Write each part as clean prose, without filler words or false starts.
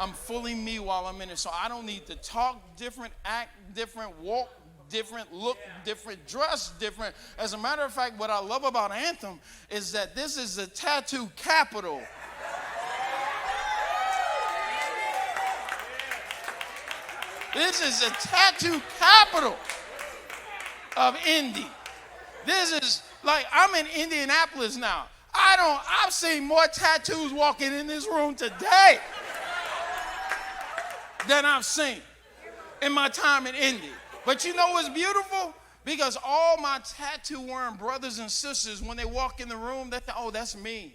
I'm fully me while I'm in it. So I don't need to talk different, act different, walk different, look different, dress different. As a matter of fact, what I love about Anthem is that this is the tattoo capital. This is the tattoo capital of Indy. This is like, I'm in Indianapolis now. I've seen more tattoos walking in this room today than I've seen in my time in Indy. But you know what's beautiful? Because all my tattoo-wearing brothers and sisters, when they walk in the room, they think, oh, that's me.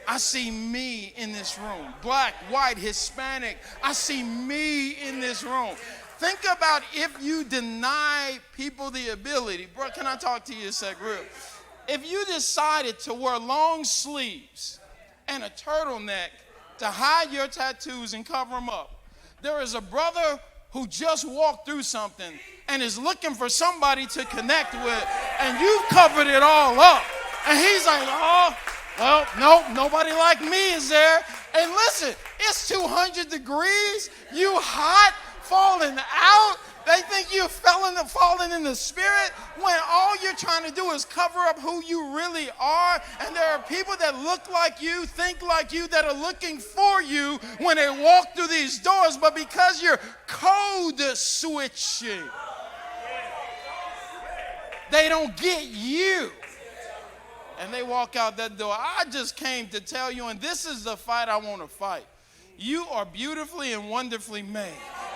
I see me in this room. Black, white, Hispanic. I see me in this room. Think about if you deny people the ability. Bro, can I talk to you a sec, real? If you decided to wear long sleeves and a turtleneck to hide your tattoos and cover them up, there is a brother who just walked through something and is looking for somebody to connect with, and you've covered it all up. And he's like, oh, well, no, nobody like me is there. And listen, it's 200 degrees, you hot, falling out. They think you're falling in the spirit when all you're trying to do is cover up who you really are. And there are people that look like you, think like you, that are looking for you when they walk through these doors. But because you're code switching, they don't get you. And they walk out that door. I just came to tell you, and this is the fight I want to fight. You are beautifully and wonderfully made.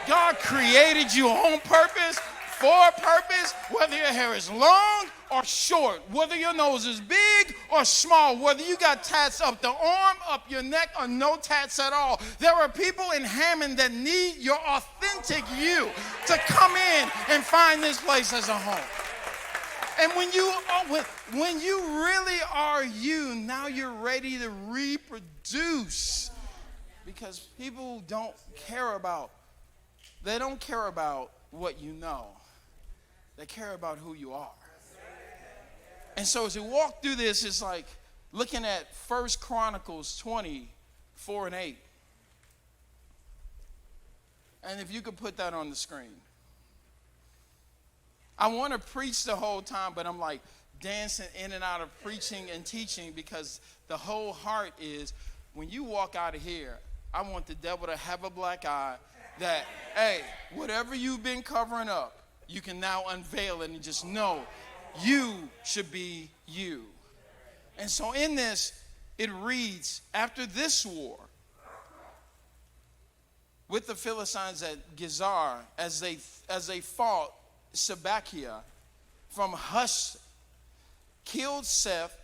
God created you on purpose, for a purpose, whether your hair is long or short, whether your nose is big or small, whether you got tats up the arm, up your neck, or no tats at all. There are people in Hammond that need your authentic you to come in and find this place as a home. And when you really are you, now you're ready to reproduce. Because people don't care about what you know. They care about who you are. And so as we walk through this, it's like looking at 1 Chronicles 20:4-8. And if you could put that on the screen. I want to preach the whole time, but I'm like dancing in and out of preaching and teaching, because the whole heart is when you walk out of here, I want the devil to have a black eye that, hey, whatever you've been covering up, you can now unveil it and just know you should be you. And so in this, it reads, after this war with the Philistines at Gezer, as they fought Sabakia from Hush, killed Seth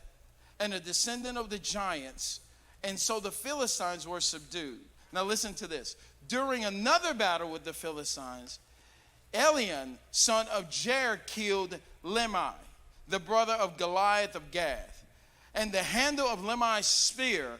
and a descendant of the giants, and so the Philistines were subdued. Now listen to this. During another battle with the Philistines, Elian, son of Jair, killed Lemai, the brother of Goliath of Gath. And the handle of Lemai's spear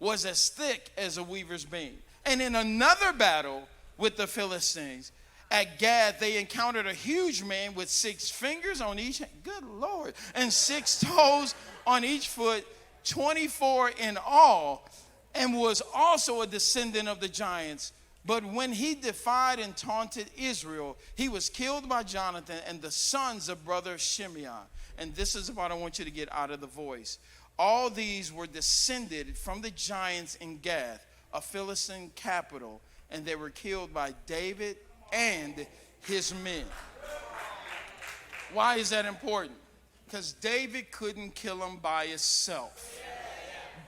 was as thick as a weaver's beam. And in another battle with the Philistines, at Gath, they encountered a huge man with 6 fingers on each hand, good Lord, and 6 toes on each foot, 24 in all, and was also a descendant of the giants. But when he defied and taunted Israel, he was killed by Jonathan and the sons of brother Shimei. And this is what I want you to get out of the voice. All these were descended from the giants in Gath, a Philistine capital, and they were killed by David and his men. Why is that important? Because David couldn't kill him by himself.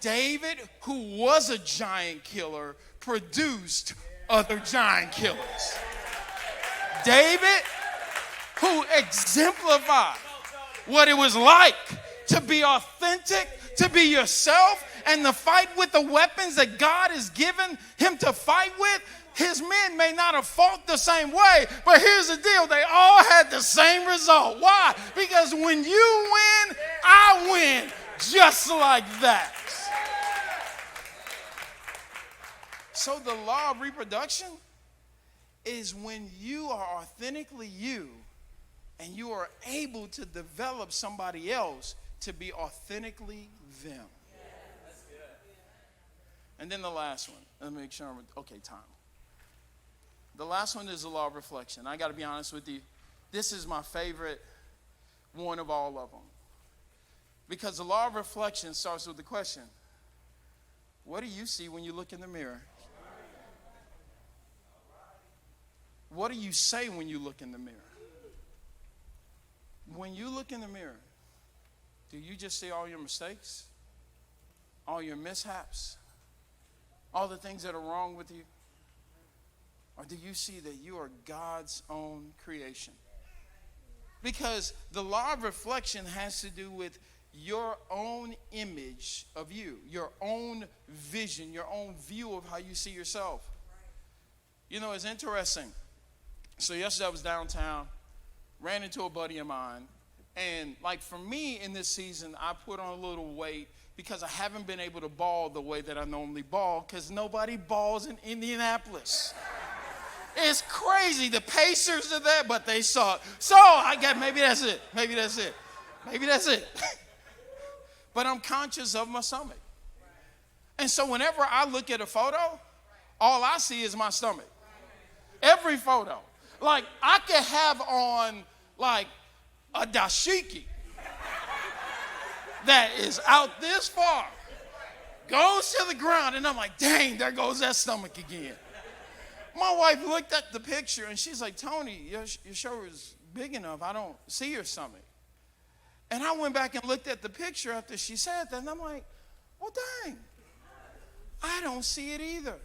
David, who was a giant killer, produced other giant killers. David, who exemplified what it was like to be authentic, to be yourself, and to fight with the weapons that God has given him to fight with. His men may not have fought the same way, but here's the deal. They all had the same result. Why? Because when you win, I win, just like that. So the law of reproduction is when you are authentically you and you are able to develop somebody else to be authentically them. And then the last one. Let me make sure time. The last one is the law of reflection. I got to be honest with you. This is my favorite one of all of them. Because the law of reflection starts with the question, what do you see when you look in the mirror? What do you say when you look in the mirror? When you look in the mirror, do you just see all your mistakes? All your mishaps? All the things that are wrong with you? Or do you see that you are God's own creation? Because the law of reflection has to do with your own image of you, your own vision, your own view of how you see yourself. You know, it's interesting. So yesterday I was downtown, ran into a buddy of mine, and like for me in this season, I put on a little weight because I haven't been able to ball the way that I normally ball because nobody balls in Indianapolis. It's crazy. The Pacers are there, but they suck. So I got, maybe that's it. But I'm conscious of my stomach. And so whenever I look at a photo, all I see is my stomach. Every photo. Like I could have on like a dashiki that is out this far, goes to the ground, and I'm like, dang, there goes that stomach again. My wife looked at the picture and she's like, Tony, your shirt is big enough. I don't see your stomach. And I went back and looked at the picture after she said that, and I'm like, well, dang, I don't see it either.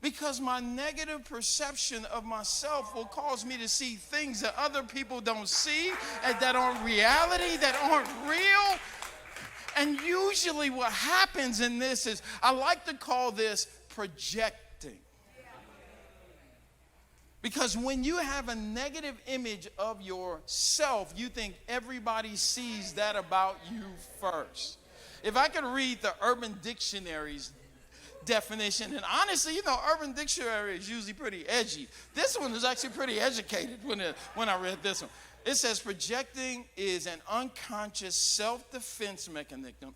Because my negative perception of myself will cause me to see things that other people don't see and that aren't reality, that aren't real. And usually what happens in this is, I like to call this projecting. Because when you have a negative image of yourself, you think everybody sees that about you first. If I could read the Urban Dictionary's definition, and honestly, you know, Urban Dictionary is usually pretty edgy. This one is actually pretty educated when I read this one. It says projecting is an unconscious self-defense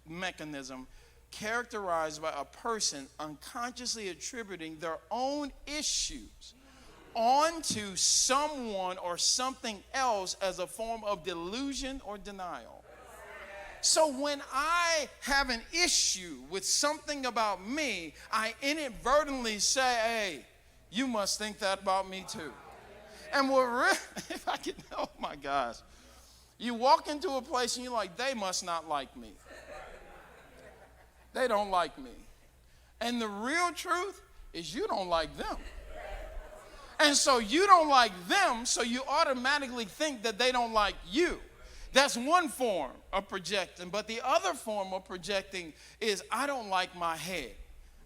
mechanism characterized by a person unconsciously attributing their own issues onto someone or something else as a form of delusion or denial. So when I have an issue with something about me, I inadvertently say, hey, you must think that about me too. And if I could, oh my gosh. You walk into a place and you're like, they must not like me. They don't like me. And the real truth is you don't like them. And so you don't like them, so you automatically think that they don't like you. That's one form of projecting. But the other form of projecting is I don't like my head.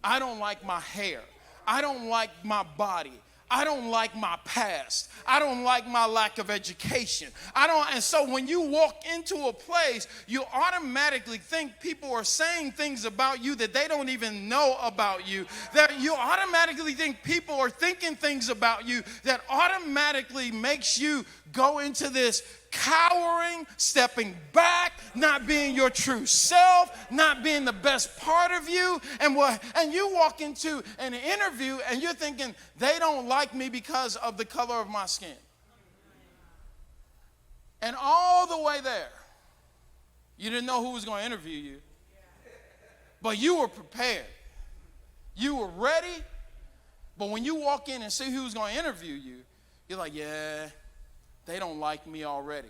I don't like my hair. I don't like my body. I don't like my past. I don't like my lack of education. And so when you walk into a place, you automatically think people are saying things about you that they don't even know about you. That you automatically think people are thinking things about you that automatically makes you go into this cowering, stepping back, not being your true self, not being the best part of you. And you walk into an interview and you're thinking, they don't like me because of the color of my skin. And all the way there, you didn't know who was going to interview you, but you were prepared. You were ready, but when you walk in and see who's going to interview you, you're like, yeah, they don't like me already.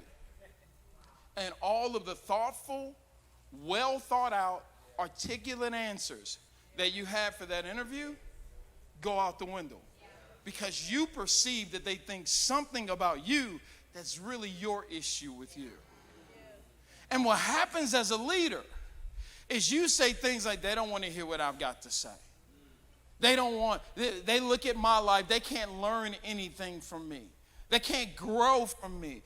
And all of the thoughtful, well thought out, articulate answers that you have for that interview go out the window. Because you perceive that they think something about you that's really your issue with you. And what happens as a leader is you say things like, they don't want to hear what I've got to say. They look at my life, they can't learn anything from me. They can't grow from me.